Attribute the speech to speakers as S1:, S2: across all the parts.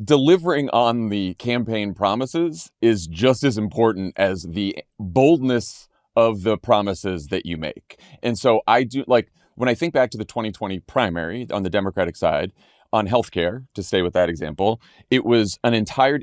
S1: delivering on the campaign promises is just as important as the boldness of the promises that you make. And so I do, like, when I think back to the 2020 primary on the Democratic side on healthcare, to stay with that example, it was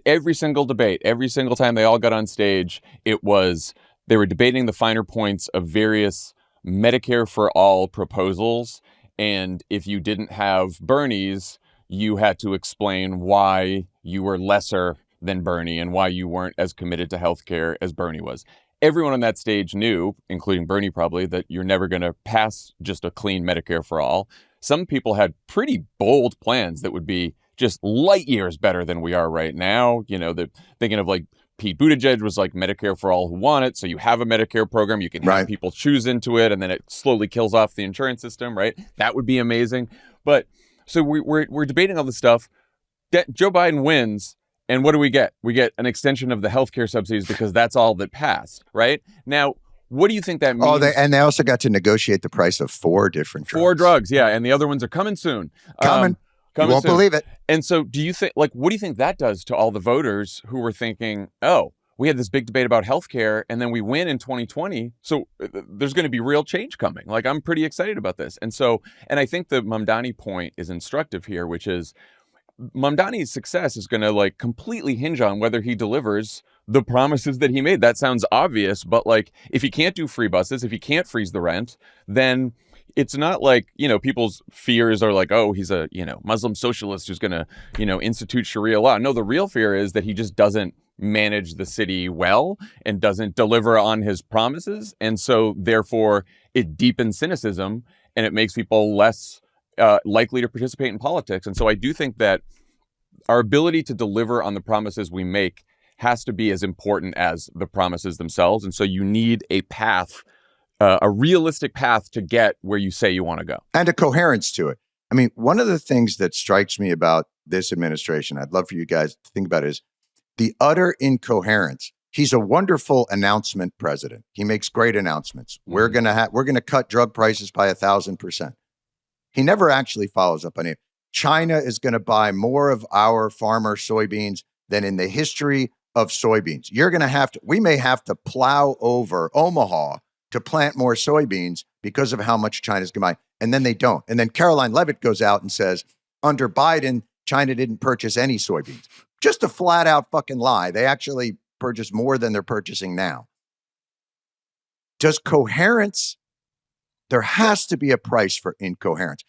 S1: every single debate, every single time they all got on stage, they were debating the finer points of various Medicare for all proposals. And if you didn't have Bernie's, you had to explain why you were lesser than Bernie and why you weren't as committed to healthcare as Bernie was. Everyone on that stage knew, including Bernie probably, that you're never going to pass just a clean Medicare for all. Some people had pretty bold plans that would be just light years better than we are right now. You know, thinking of like Pete Buttigieg was like Medicare for all who want it. So you have a Medicare program, you can have people choose into it, and then it slowly kills off the insurance system, right? That would be amazing. But so we're debating all this stuff. Joe Biden wins. And what do we get? We get an extension of the healthcare subsidies because that's all that passed, right? Now, what do you think that means?
S2: And they also got to negotiate the price of 4 different drugs.
S1: 4 drugs, yeah. And the other ones are coming soon.
S2: You won't believe it.
S1: And so do you think, like, what do you think that does to all the voters who were thinking, oh, we had this big debate about healthcare and then we win in 2020. So there's going to be real change coming. Like, I'm pretty excited about this. And I think the Mamdani point is instructive here, which is, Mamdani's success is going to like completely hinge on whether he delivers the promises that he made. That sounds obvious, but like if he can't do free buses, if he can't freeze the rent, then it's not like, you know, people's fears are like, oh, he's a, you know, Muslim socialist who's going to, you know, institute Sharia law. No, the real fear is that he just doesn't manage the city well and doesn't deliver on his promises. And so therefore it deepens cynicism and it makes people less likely to participate in politics. And so I do think that our ability to deliver on the promises we make has to be as important as the promises themselves. And so you need a path, a realistic path to get where you say you want to go.
S2: And a coherence to it. I mean, one of the things that strikes me about this administration, I'd love for you guys to think about, is the utter incoherence. He's a wonderful announcement president. He makes great announcements. We're going to cut drug prices by 1,000%. He never actually follows up on it. China is going to buy more of our farmer soybeans than in the history of soybeans. We may have to plow over Omaha to plant more soybeans because of how much China's going to buy. And then they don't. And then Caroline Levitt goes out and says, under Biden, China didn't purchase any soybeans. Just a flat out fucking lie. They actually purchased more than they're purchasing now. Does coherence... There has to be a price for incoherence.